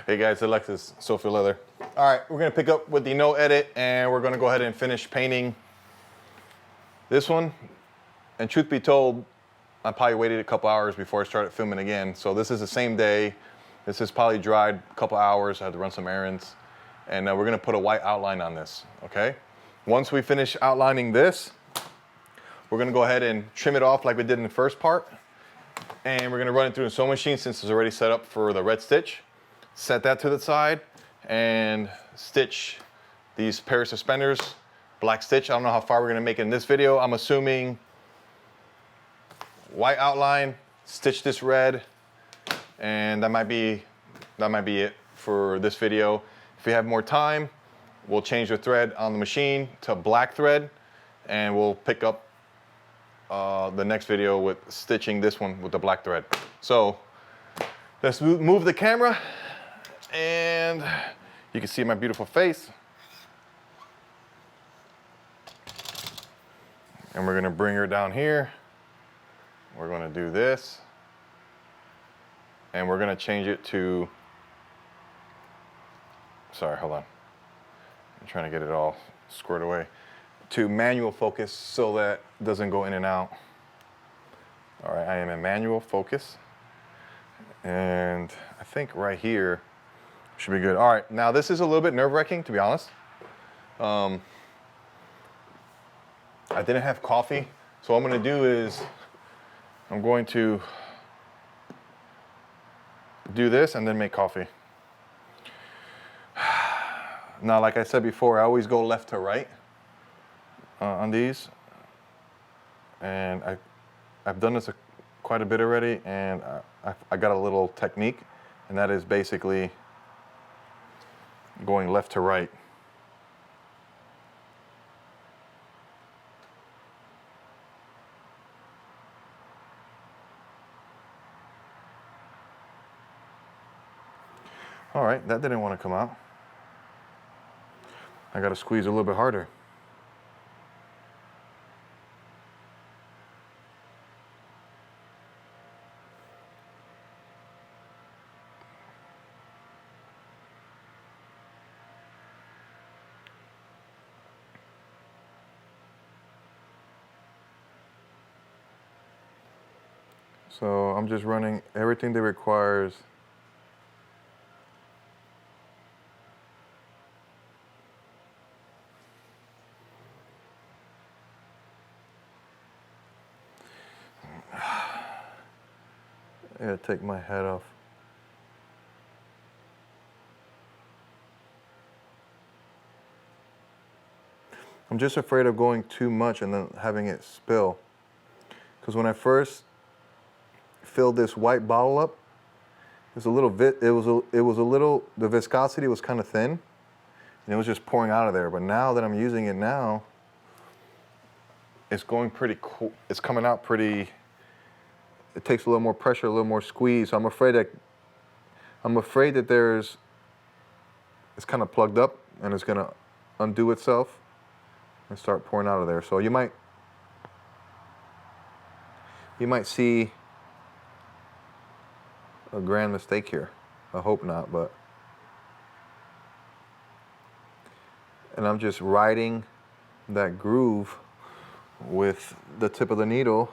Hey guys, Alexis, Sophie Leather. All right, we're gonna pick up with the no edit and we're gonna go ahead and finish painting this one. And truth be told, I probably waited a couple hours before I started filming again. So this is the same day. This is probably dried a couple hours. I had to run some errands. And we're gonna put a white outline on this, okay? Once we finish outlining this, we're gonna go ahead and trim it off like we did in the first part. And we're gonna run it through the sewing machine since it's already set up for the red stitch. Set that to the side and stitch these pair of suspenders, black stitch. I don't know how far we're gonna make it in this video. I'm assuming white outline, stitch this red, and that might be it for this video. If we have more time, we'll change the thread on the machine to black thread, and we'll pick up the next video with stitching this one with the black thread. So let's move the camera, and you can see my beautiful face. And we're gonna bring her down here. We're gonna do this, and we're gonna change it to, sorry, hold on. I'm trying to get it all squared away. To manual focus so that it doesn't go in and out. All right, I am in manual focus. And I think right here should be good. All right, now this is a little bit nerve-wracking, to be honest. I didn't have coffee, so what I'm gonna do is I'm going to do this and then make coffee. Now, like I said before, I always go left to right on these. And I've done this quite a bit already, and I got a little technique, and that is basically going left to right. All right, that didn't want to come out. I got to squeeze a little bit harder. So I'm just running everything that requires I gotta take my head off. I'm just afraid of going too much and then having it spill. Because when I first filled this white bottle up, there's a little the viscosity was kind of thin, and it was just pouring out of there. But now that I'm using it now, it's going pretty cool. It's coming out pretty. It takes a little more pressure, a little more squeeze. So I'm afraid that it's kind of plugged up and it's gonna undo itself and start pouring out of there. So you might see a grand mistake here. I hope not, but. And I'm just riding that groove with the tip of the needle.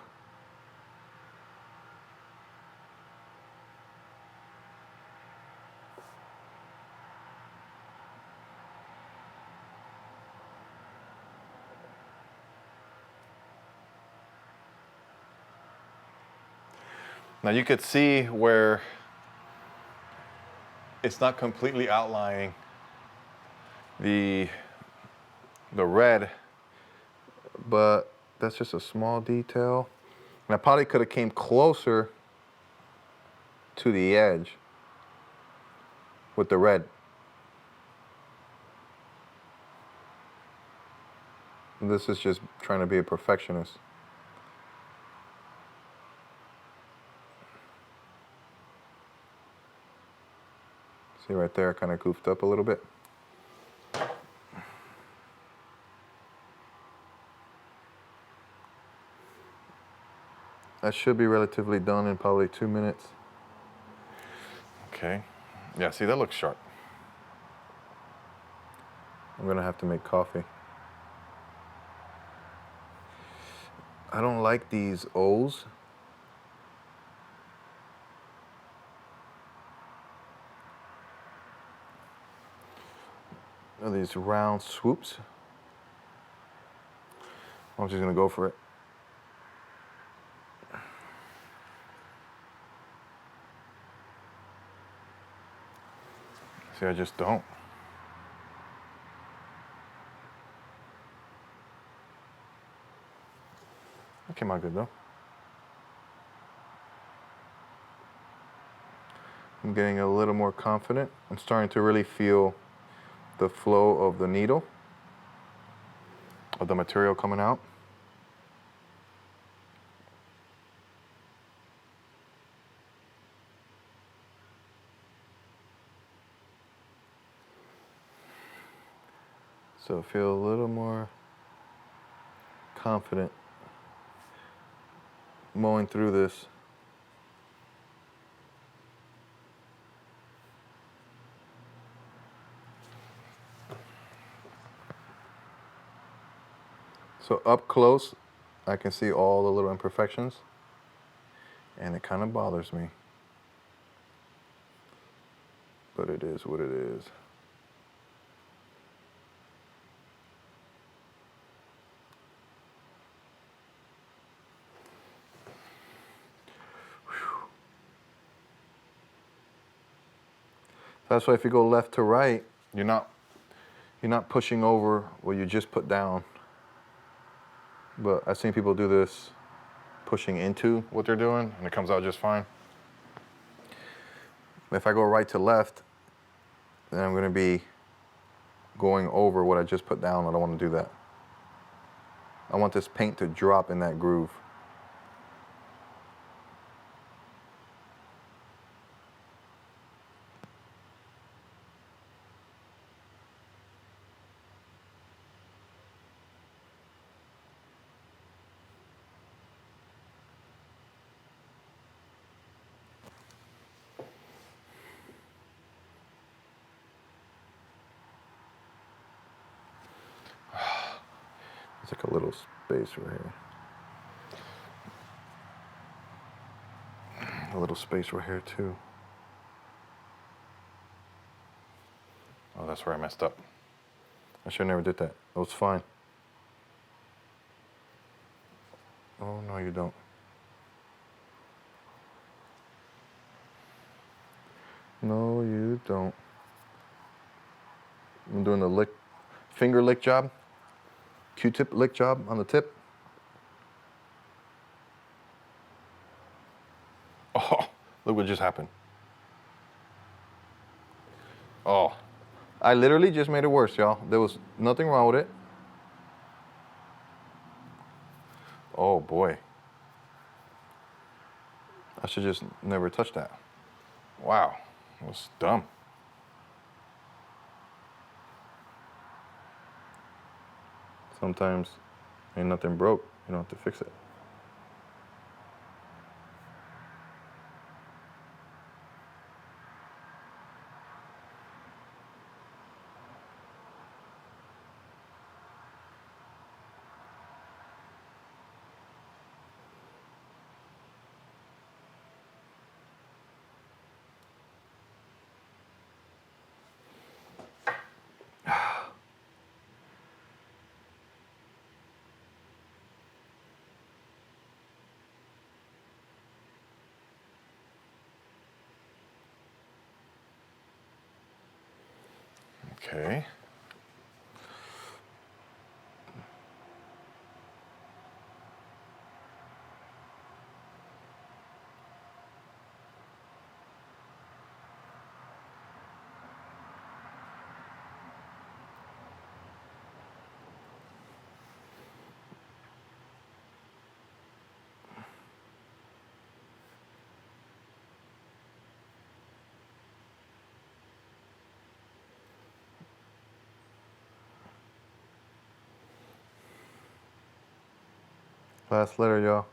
Now you could see where it's not completely outlining the red, but that's just a small detail. And I probably could have came closer to the edge with the red. This is just trying to be a perfectionist. See right there, kind of goofed up a little bit. That should be relatively done in probably 2 minutes. Okay, Yeah, see, that looks sharp. I'm gonna have to make coffee. I don't like these O's. These round swoops. I'm just gonna go for it. See, I just don't. That came out good though. I'm getting a little more confident. I'm starting to really feel the flow of the needle, of the material coming out. So feel a little more confident mowing through this. So up close, I can see all the little imperfections, and it kind of bothers me. But it is what it is. That's why if you go left to right, you're not pushing over what you just put down. But I've seen people do this pushing into what they're doing, and it comes out just fine. If I go right to left, then I'm going to be going over what I just put down. I don't want to do that. I want this paint to drop in that groove. It's like a little space right here. A little space right here too. Oh, that's where I messed up. I should have never did that. It was fine. Oh, no, you don't. No, you don't. I'm doing the finger lick job. Q-tip lick job on the tip. Oh, look what just happened. Oh, I literally just made it worse, y'all. There was nothing wrong with it. Oh boy. I should just never touch that. Wow, that was dumb. Sometimes ain't nothing broke, you don't have to fix it. Okay. Last letter, y'all.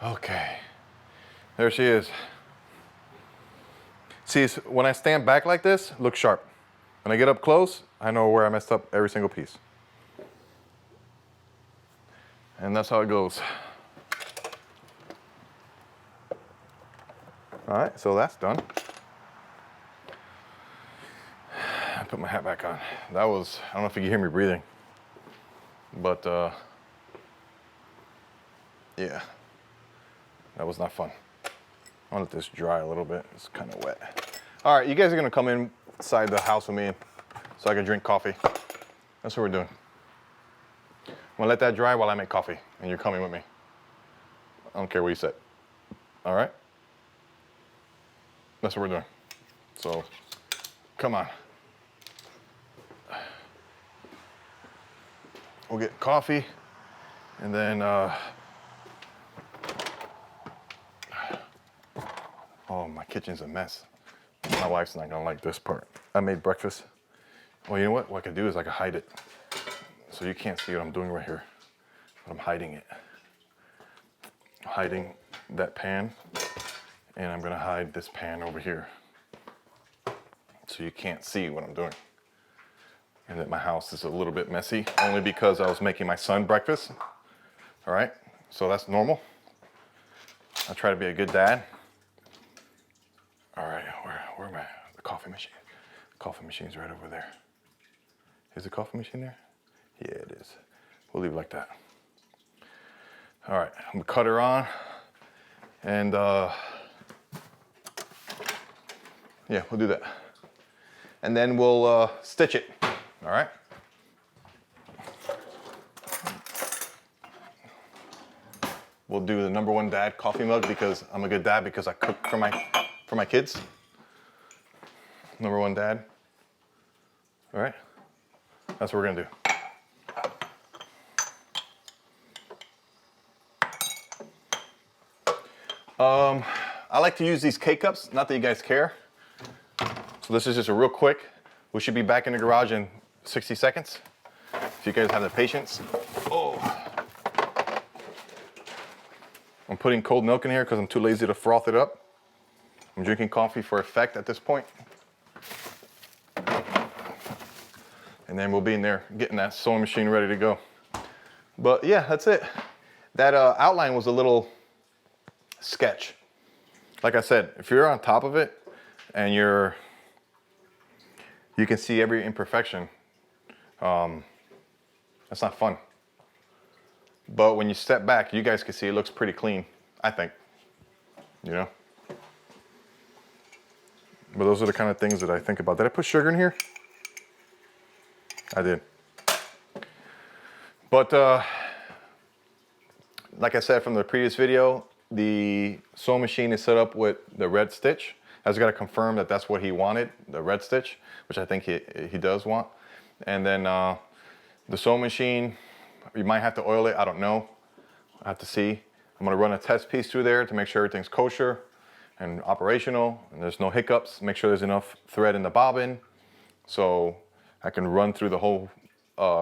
Okay, there she is. See, when I stand back like this, look sharp. When I get up close, I know where I messed up every single piece. And that's how it goes. All right, so that's done. I put my hat back on. That was, I don't know if you can hear me breathing, but yeah, that was not fun. I'll let this dry a little bit. It's kind of wet. All right, you guys are gonna come inside the house with me so I can drink coffee. That's what we're doing. I'm gonna let that dry while I make coffee, and you're coming with me. I don't care what you said. All right? That's what we're doing. So, come on. We'll get coffee, and then, oh, my kitchen's a mess. My wife's not gonna like this part. I made breakfast. Well, you know what? What I could do is I could hide it. So you can't see what I'm doing right here. But I'm hiding it. I'm hiding that pan, and I'm gonna hide this pan over here. So you can't see what I'm doing. And that my house is a little bit messy, only because I was making my son breakfast. All right, so that's normal. I try to be a good dad. All right, where am I? The coffee machine. The coffee machine's right over there. Is the coffee machine there? Yeah, it is. We'll leave it like that. All right, I'm gonna cut her on, and yeah, we'll do that. And then we'll stitch it, all right? We'll do the #1 dad coffee mug because I'm a good dad because I cook for my kids. #1 dad, all right? That's what we're gonna do. I like to use these K-cups, not that you guys care. So this is just a real quick. We should be back in the garage in 60 seconds. If you guys have the patience. Oh. I'm putting cold milk in here because I'm too lazy to froth it up. I'm drinking coffee for effect at this point. And then we'll be in there getting that sewing machine ready to go. But yeah, that's it. That outline was a little sketch. Like I said, if you're on top of it and you can see every imperfection, that's not fun. But when you step back, you guys can see it looks pretty clean, I think, you know? But those are the kind of things that I think about. Did I put sugar in here? I did. But like I said from the previous video, the sewing machine is set up with the red stitch. I just got to confirm that that's what he wanted, the red stitch, which I think he does want. And then the sewing machine, you might have to oil it, I don't know. I have to see. I'm gonna run a test piece through there to make sure everything's kosher and operational and there's no hiccups. Make sure there's enough thread in the bobbin so I can run through the whole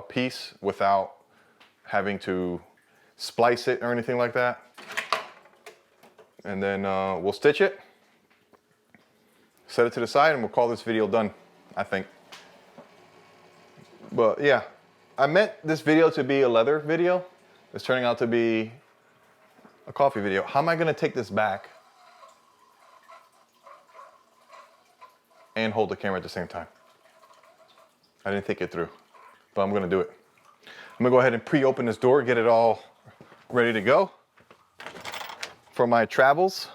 piece without having to splice it or anything like that. And then we'll stitch it, set it to the side, and we'll call this video done, I think. But yeah, I meant this video to be a leather video. It's turning out to be a coffee video. How am I gonna take this back and hold the camera at the same time? I didn't think it through, but I'm gonna do it. I'm gonna go ahead and pre-open this door, get it all ready to go for my travels.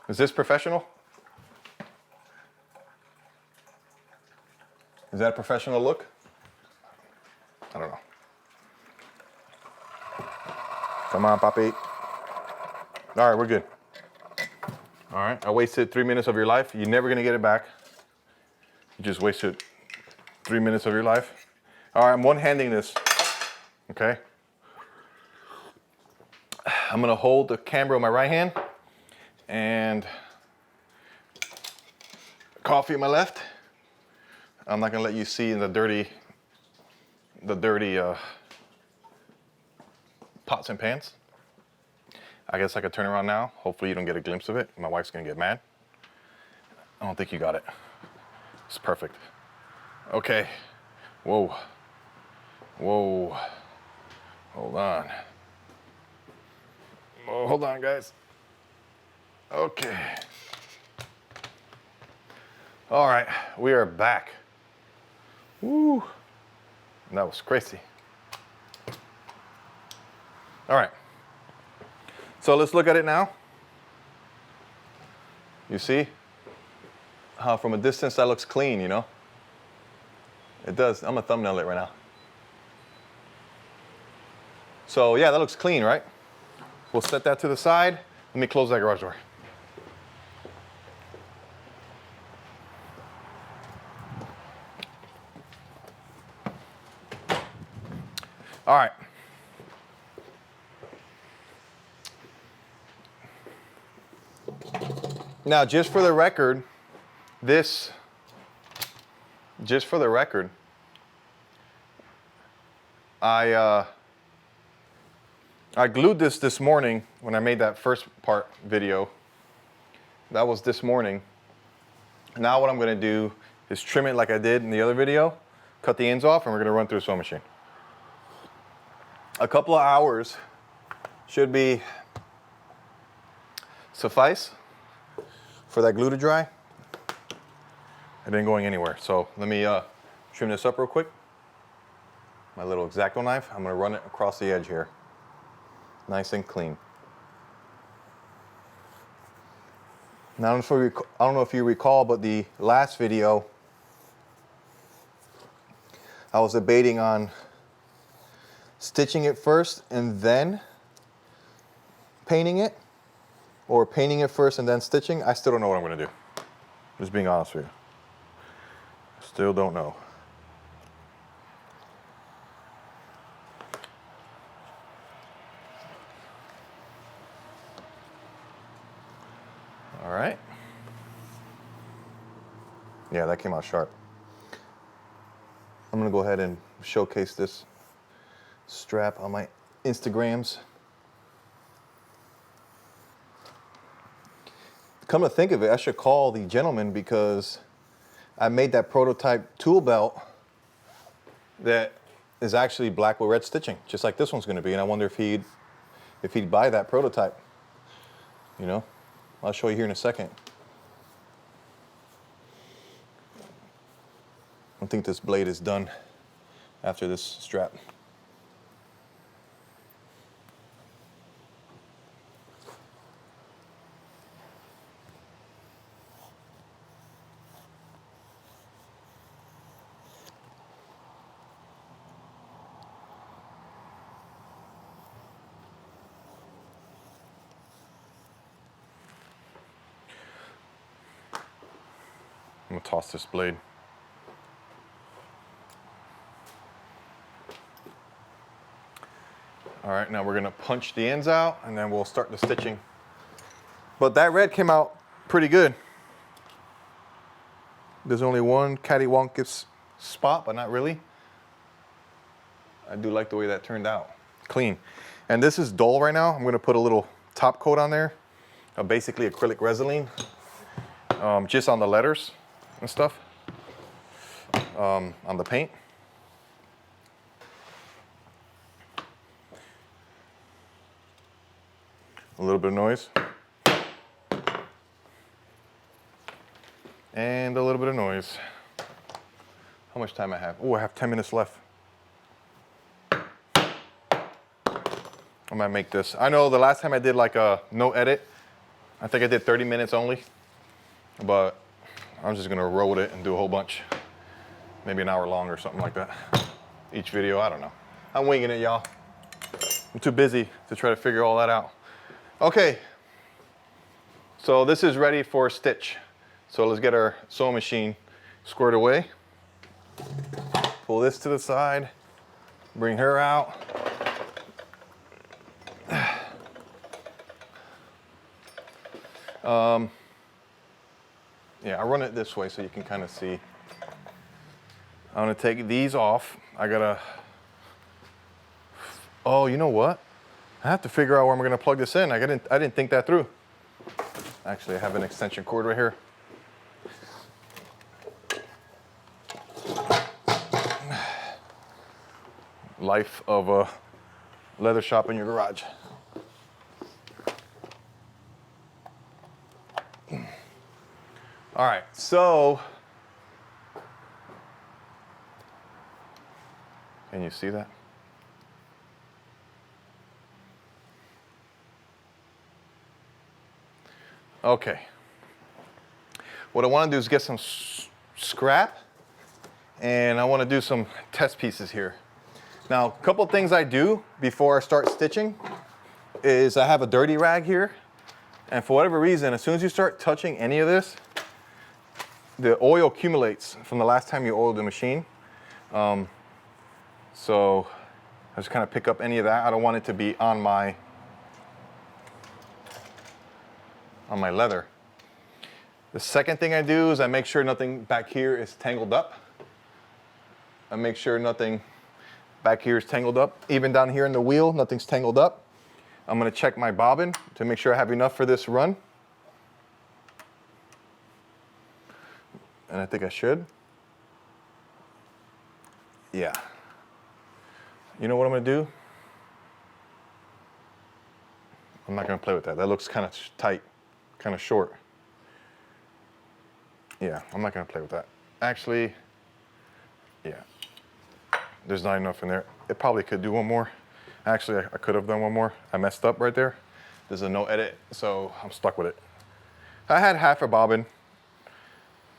Is this professional? Is that a professional look? I don't know. Come on, Papi. All right, we're good. All right, I wasted 3 minutes of your life. You're never gonna get it back. You just wasted 3 minutes of your life. All right, I'm one-handing this, okay? I'm gonna hold the camera in my right hand and coffee in my left. I'm not gonna let you see the dirty pots and pans. I guess I could turn around now. Hopefully you don't get a glimpse of it. My wife's gonna get mad. I don't think you got it. It's perfect. Okay. Whoa. Whoa. Hold on. Oh, hold on, guys. Okay. All right, we are back. Woo. That was crazy. All right. So let's look at it now. You see how from a distance that looks clean, you know? It does. I'm gonna thumbnail it right now. So yeah, that looks clean, right? We'll set that to the side. Let me close that garage door. All right. Now, just for the record, I glued this morning when I made that first part video. That was this morning. Now what I'm gonna do is trim it like I did in the other video, cut the ends off, and we're gonna run through the sewing machine. A couple of hours should be suffice for that glue to dry. It ain't going anywhere. So let me trim this up real quick. My little X-Acto knife, I'm gonna run it across the edge here. Nice and clean. Now, I don't know if you recall, but the last video, I was debating on stitching it first and then painting it, or painting it first and then stitching. I still don't know what I'm gonna do. Just being honest with you. Still don't know. All right. Yeah, that came out sharp. I'm gonna go ahead and showcase this strap on my Instagrams. Come to think of it, I should call the gentleman because I made that prototype tool belt that is actually black with red stitching, just like this one's gonna be, and I wonder if he'd buy that prototype. You know, I'll show you here in a second. I think this blade is done after this strap. I'm gonna toss this blade. All right, now we're gonna punch the ends out and then we'll start the stitching. But that red came out pretty good. There's only one cattywampus spot, but not really. I do like the way that turned out. Clean. And this is dull right now. I'm gonna put a little top coat on there, basically acrylic resin, just on the letters and stuff, on the paint. A little bit of noise. And a little bit of noise. How much time I have? Oh, I have 10 minutes left. I might make this. I know the last time I did like a no edit, I think I did 30 minutes only, but I'm just gonna roll it and do a whole bunch. Maybe an hour long or something like that. Each video, I don't know. I'm winging it, y'all. I'm too busy to try to figure all that out. Okay, so this is ready for stitch. So let's get our sewing machine squared away. Pull this to the side, bring her out. Yeah, I run it this way so you can kind of see. I'm gonna take these off. I gotta, oh, you know what? I have to figure out where I'm going to plug this in. I didn't think that through. Actually, I have an extension cord right here. Life of a leather shop in your garage. All right, so can you see that? Okay. What I want to do is get some scrap, and I want to do some test pieces here. Now, a couple things I do before I start stitching is I have a dirty rag here, and for whatever reason, as soon as you start touching any of this, the oil accumulates from the last time you oiled the machine. So I just kind of pick up any of that. I don't want it to be on my leather. The second thing I do is I make sure nothing back here is tangled up. I make sure nothing back here is tangled up. Even down here in the wheel, nothing's tangled up. I'm going to check my bobbin to make sure I have enough for this run. And I think I should. Yeah. You know what I'm going to do? I'm not going to play with that. That looks kind of tight, kind of short. Yeah, I'm not going to play with that. Actually, yeah. There's not enough in there. It probably could do one more. Actually, I could have done one more. I messed up right there. There's a no edit, so I'm stuck with it. I had half a bobbin,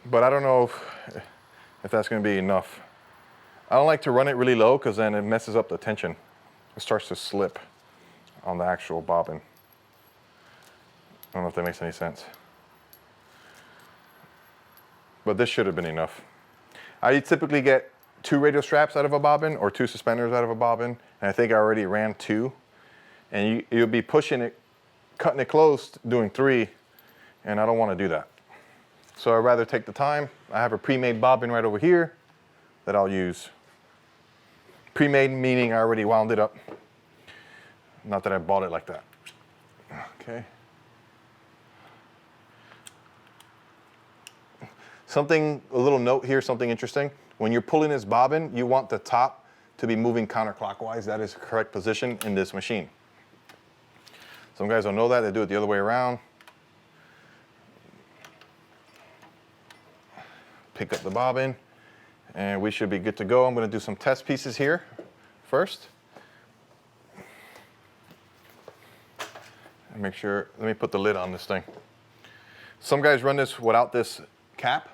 but I don't know if that's going to be enough. I don't like to run it really low because then it messes up the tension. It starts to slip on the actual bobbin. I don't know if that makes any sense. But this should have been enough. I typically get 2 radio straps out of a bobbin or 2 suspenders out of a bobbin, and I think I already ran 2. And you'll be pushing it, cutting it close, doing 3, and I don't want to do that. So I'd rather take the time. I have a pre-made bobbin right over here that I'll use. Pre-made meaning I already wound it up. Not that I bought it like that. Okay. A little note here, something interesting. When you're pulling this bobbin, you want the top to be moving counterclockwise. That is the correct position in this machine. Some guys don't know that, they do it the other way around. Pick up the bobbin, and we should be good to go. I'm going to do some test pieces here first. And make sure, let me put the lid on this thing. Some guys run this without this cap.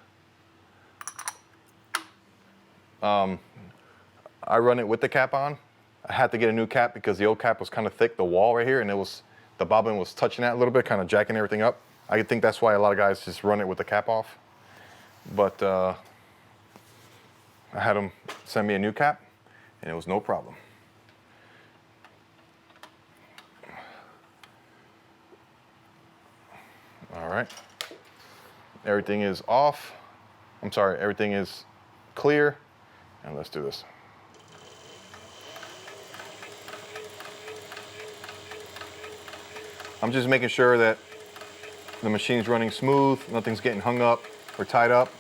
I run it with the cap on. I had to get a new cap because the old cap was kind of thick, the wall right here, and the bobbin was touching that a little bit, kind of jacking everything up. I think that's why a lot of guys just run it with the cap off. But I had them send me a new cap, and it was no problem. All right. Everything is off. I'm sorry, everything is clear. And let's do this. I'm just making sure that the machine's running smooth, nothing's getting hung up or tied up,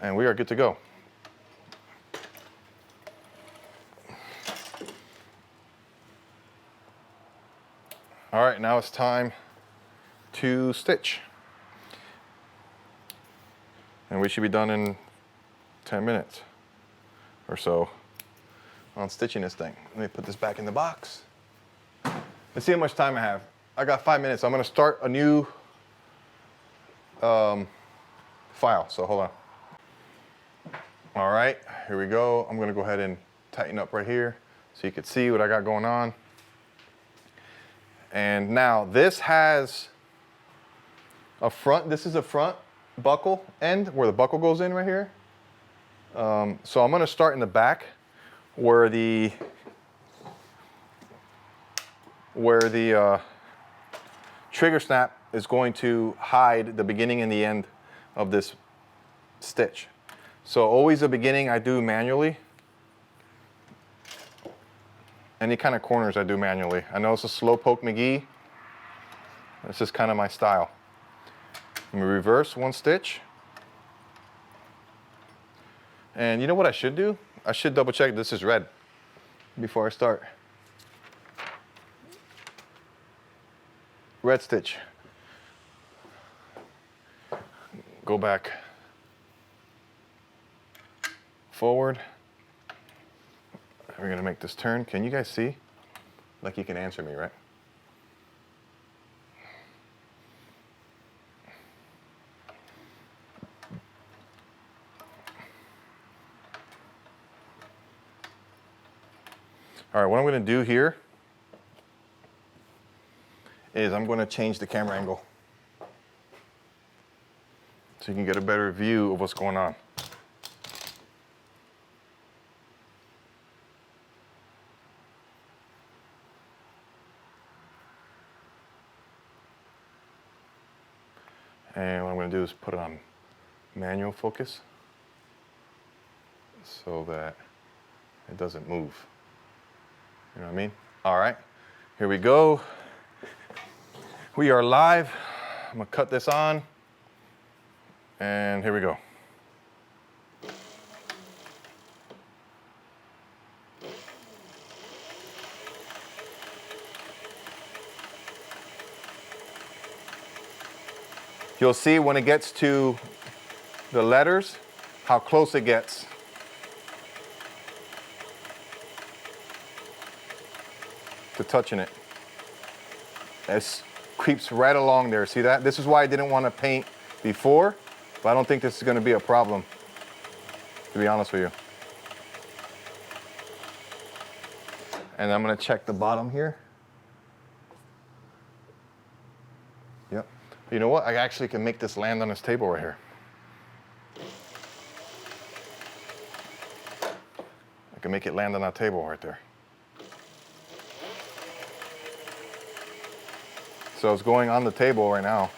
and we are good to go. All right, now it's time to stitch. And we should be done in 10 minutes or so on stitching this thing. Let me put this back in the box. Let's see how much time I have. I got 5 minutes. I'm going to start a new file, so hold on. All right, here we go. I'm going to go ahead and tighten up right here so you can see what I got going on. And now this has a front, this is a front buckle end where the buckle goes in right here. So I'm going to start in the back where the trigger snap is going to hide the beginning and the end of this stitch. So always the beginning I do manually. any kind of corners I do manually. I know it's a slow poke McGee. This is kind of my style. Let me reverse one stitch. And you know what I should do? I should double check this is red before I start. Red stitch. Go back. Forward. We're gonna make this turn. Can you guys see? Like you can answer me, right? All right, what I'm gonna do here is I'm gonna change the camera angle so you can get a better view of what's going on. And what I'm gonna do is put it on manual focus so that it doesn't move. You know what I mean? All right, here we go. We are live. I'm gonna cut this on, and here we go. You'll see when it gets to the letters, how close it gets. To touching it. It creeps right along there. See that? This is why I didn't want to paint before, but I don't think this is going to be a problem, to be honest with you. And I'm going to check the bottom here. Yep. You know what? I actually can make this land on this table right here. I can make it land on that table right there. So it's going on the table right now.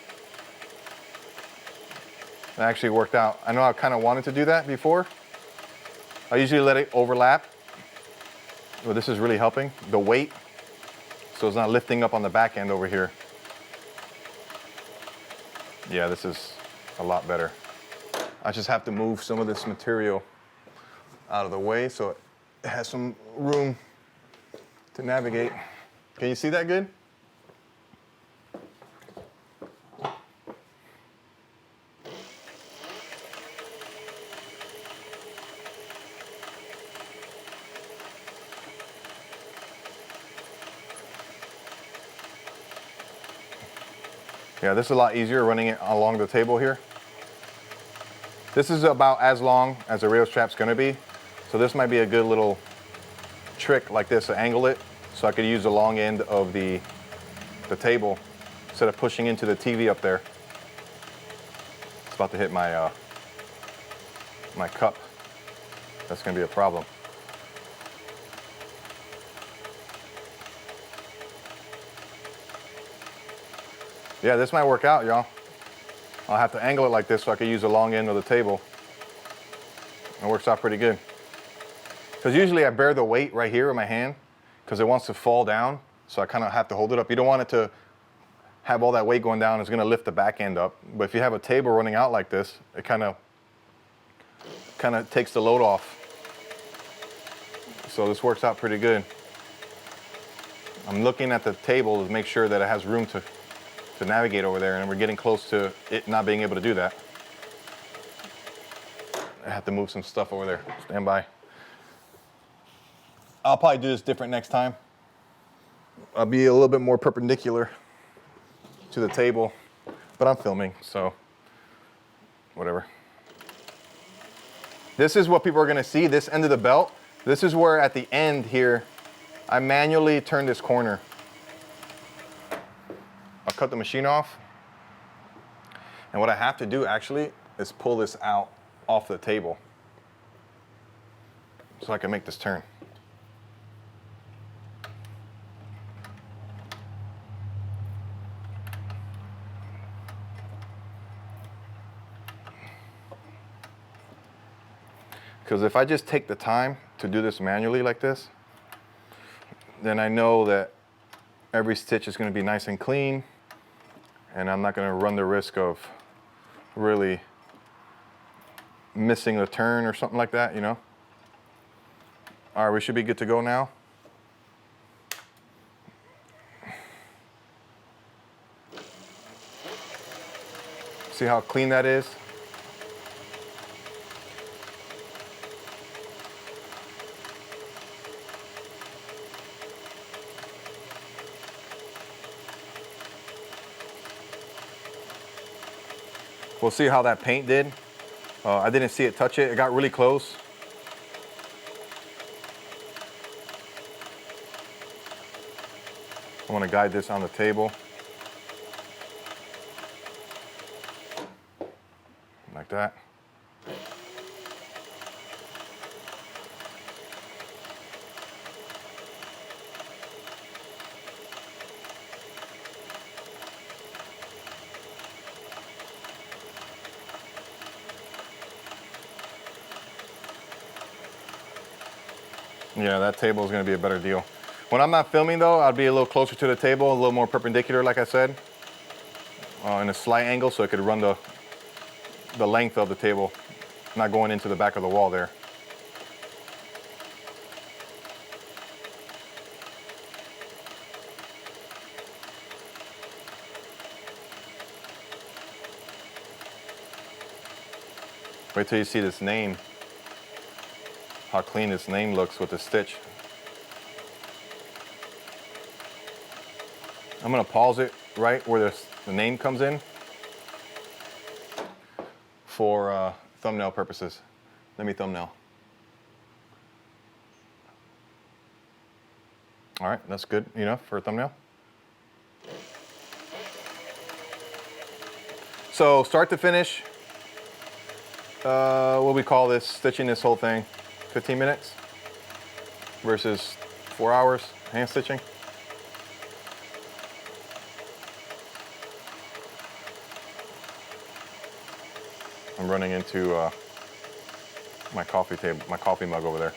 It actually worked out. I know I kind of wanted to do that before. I usually let it overlap. But this is really helping. The weight, so it's not lifting up on the back end over here. Yeah, this is a lot better. I just have to move some of this material out of the way so it has some room to navigate. Can you see that good? Yeah, this is a lot easier running it along the table here. This is about as long as a rail strap's gonna be. So this might be a good little trick like this to angle it so I could use the long end of the table instead of pushing into the TV up there. It's about to hit my, my cup. That's gonna be a problem. Yeah, this might work out, y'all. I'll have to angle it like this so I can use the long end of the table. It works out pretty good. Because usually I bear the weight right here in my hand because it wants to fall down. So I kind of have to hold it up. You don't want it to have all that weight going down. It's going to lift the back end up. But if you have a table running out like this, it kind of takes the load off. So this works out pretty good. I'm looking at the table to make sure that it has room to navigate over there, and we're getting close to it not being able to do that. I have to move some stuff over there. Stand by. I'll probably do this different next time. I'll be a little bit more perpendicular to the table, but I'm filming, so whatever. This is what people are gonna see, this end of the belt. This is where at the end here, I manually turn this corner. I'll cut the machine off. And what I have to do actually is pull this out off the table so I can make this turn. Because if I just take the time to do this manually like this, then I know that every stitch is going to be nice and clean, and I'm not going to run the risk of really missing a turn or something like that, you know. All right, we should be good to go now. See how clean that is? We'll see how that paint did. I didn't see it touch it. It got really close. I want to guide this on the table. Like that. Yeah, that table is going to be a better deal. When I'm not filming though, I'll be a little closer to the table, a little more perpendicular like I said, in a slight angle so it could run the length of the table, not going into the back of the wall there. Wait till you see this name, how clean this name looks with the stitch. I'm gonna pause it right where the name comes in for thumbnail purposes. Let me thumbnail. All right, that's good enough for a thumbnail. So start to finish, what we call this, stitching this whole thing, 15 minutes versus 4 hours hand stitching. I'm running into my coffee mug over there.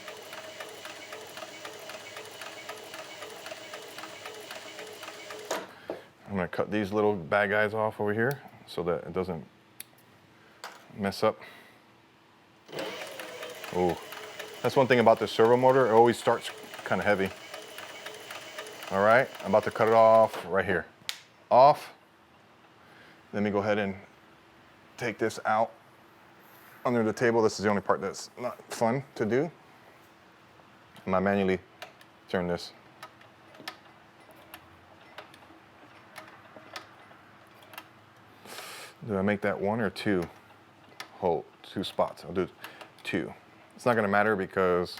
I'm gonna cut these little bad guys off over here so that it doesn't mess up. Oh, that's one thing about the servo motor, it always starts kind of heavy. All right, I'm about to cut it off right here. Off. Let me go ahead and take this out under the table. This is the only part that's not fun to do. I'm gonna manually turn this. Do I make that one or two? Hold, 2 spots. I'll do 2. It's not gonna matter because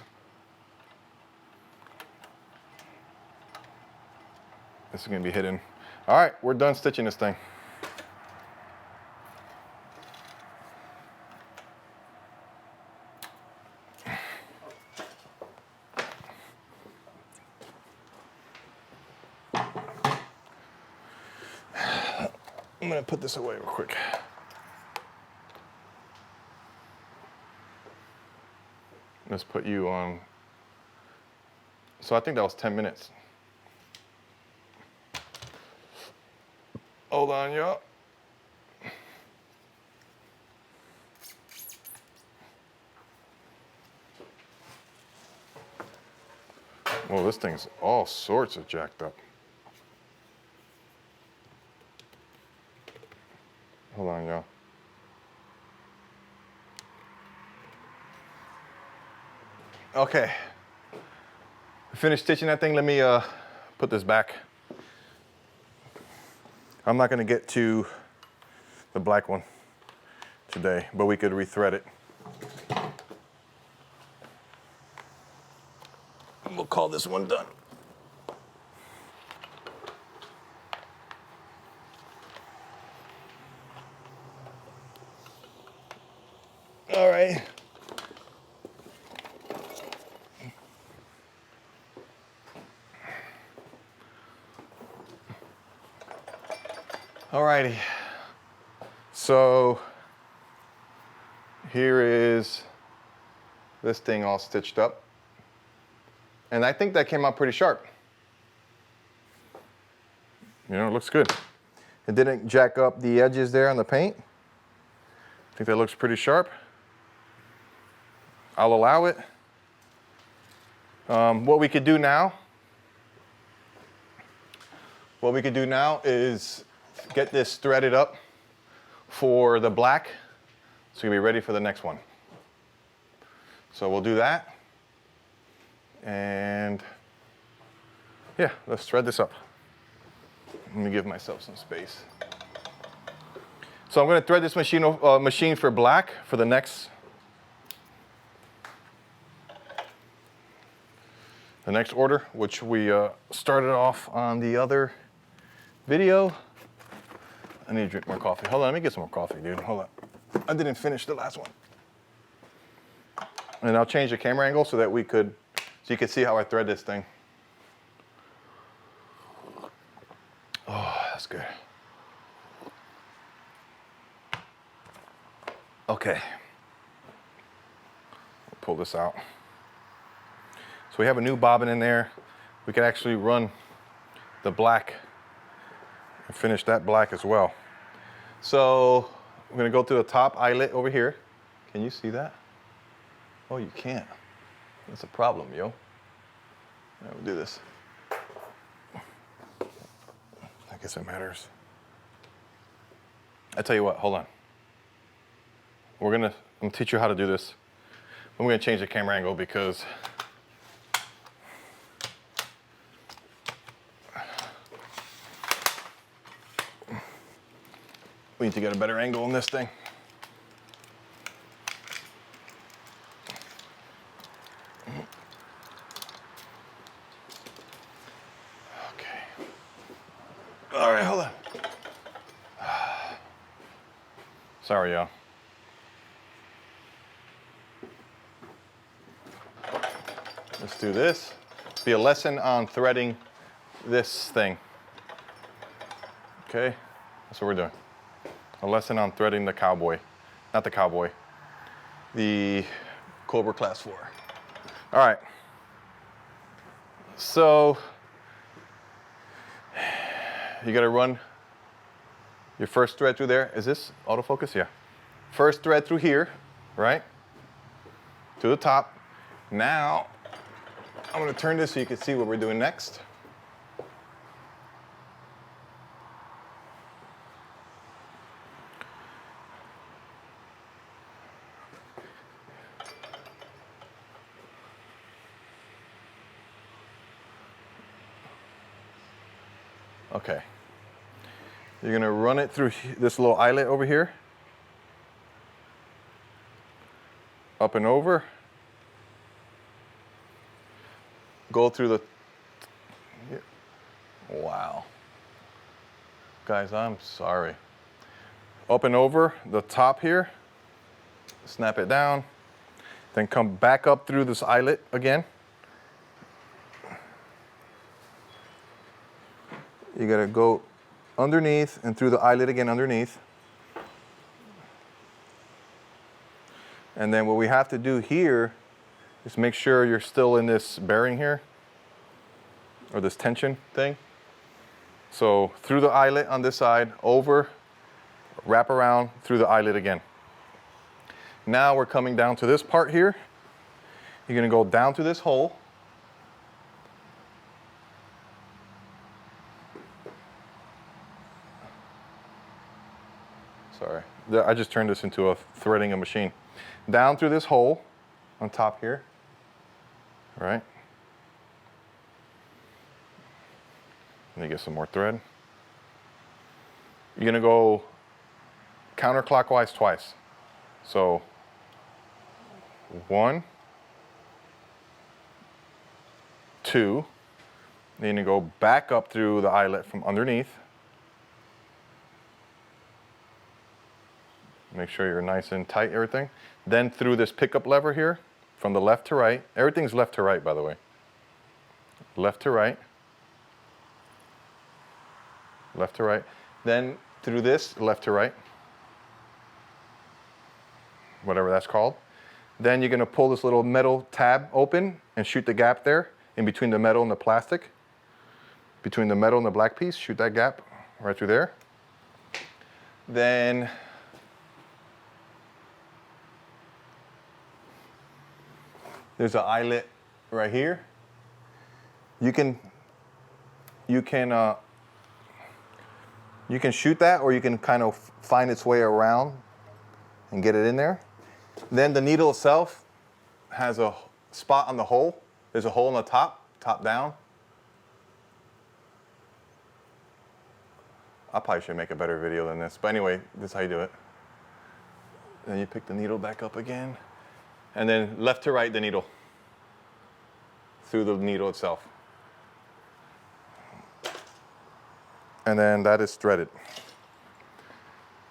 this is gonna be hidden. All right, we're done stitching this thing. I'm gonna put this away real quick. Let's put you on. So I think that was 10 minutes. Hold on, y'all. Well, this thing's all sorts of jacked up. Hold on, y'all. Okay. Finished stitching that thing. Let me put this back. I'm not gonna get to the black one today, but we could rethread it. We'll call this one done. All right. Alrighty. So here is this thing all stitched up. And I think that came out pretty sharp. You know, it looks good. It didn't jack up the edges there on the paint. I think that looks pretty sharp. I'll allow it. What we could do now is get this threaded up for the black so you'll be ready for the next one. So we'll do that. And yeah, let's thread this up. Let me give myself some space. So I'm going to thread this machine for black for the next order, which we started off on the other video. I need to drink more coffee. Hold on, let me get some more coffee, dude. Hold on. I didn't finish the last one. And I'll change the camera angle so that you could see how I thread this thing. Oh, that's good. Okay. We'll pull this out. So we have a new bobbin in there. We could actually run the black and finish that black as well. So I'm gonna go to the top eyelet over here. Can you see that? Oh, you can't. That's a problem, yo. All right, we'll do this. I guess it matters. I tell you what, hold on. I'm gonna teach you how to do this. I'm gonna change the camera angle because we need to get a better angle on this thing. Okay. All right, hold on. Sorry, y'all. Let's do this. Be a lesson on threading this thing. Okay, that's what we're doing. A lesson on threading the cowboy. Not the cowboy, the Cobra Class 4. All right. So you gotta run your first thread through there. Is this autofocus? Yeah. First thread through here, right? To the top. Now, I'm gonna turn this so you can see what we're doing next. Okay. You're gonna run it through this little eyelet over here. Up and over. Go through the, wow. Guys, I'm sorry. Up and over the top here. Snap it down. Then come back up through this eyelet again. You gotta go underneath and through the eyelet again underneath. And then what we have to do here is make sure you're still in this bearing here, or this tension thing. So through the eyelet on this side, over, wrap around, through the eyelet again. Now we're coming down to this part here. You're gonna go down through this hole. Sorry, I just turned this into a threading a machine. Down through this hole on top here, right? Let me get some more thread. You're gonna go counterclockwise twice. So 1, 2, then you go back up through the eyelet from underneath. Make sure you're nice and tight, everything. Then through this pickup lever here, from the left to right. Everything's left to right, by the way. Left to right. Left to right. Then through this, left to right. Whatever that's called. Then you're gonna pull this little metal tab open and shoot the gap there in between the metal and the plastic. between the metal and the black piece, shoot that gap right through there. Then there's an eyelet right here. You can shoot that, or you can kind of find its way around and get it in there. Then the needle itself has a spot on the hole. There's a hole on the top down. I probably should make a better video than this, but anyway, this is how you do it. Then you pick the needle back up again, and then left to right the needle through the needle itself. And then that is threaded.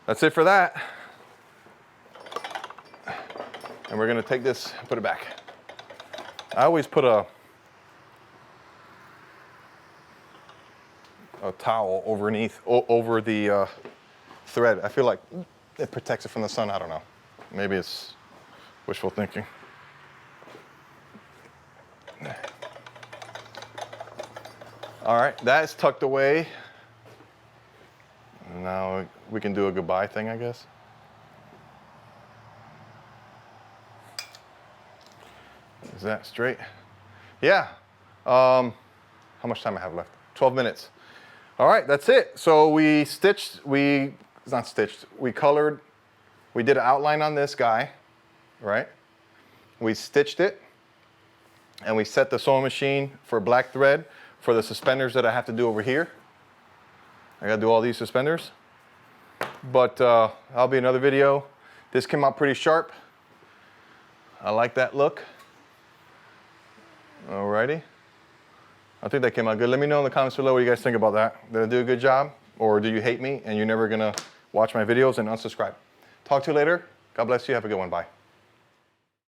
That's it for that. And we're gonna take this and put it back. I always put a towel over the thread. I feel like it protects it from the sun. I don't know. Maybe it's wishful thinking. All right, that is tucked away. Now we can do a goodbye thing, I guess. Is that straight? Yeah. How much time I have left? 12 minutes. All right, that's it. So we colored, we did an outline on this guy, right? We stitched it, and we set the sewing machine for black thread for the suspenders that I have to do over here. I gotta do all these suspenders, but that'll be another video. This came out pretty sharp. I like that look. Alrighty. I think that came out good. Let me know in the comments below what you guys think about that. Did I do a good job? Or do you hate me and you're never gonna watch my videos and unsubscribe? Talk to you later. God bless you. Have a good one. Bye.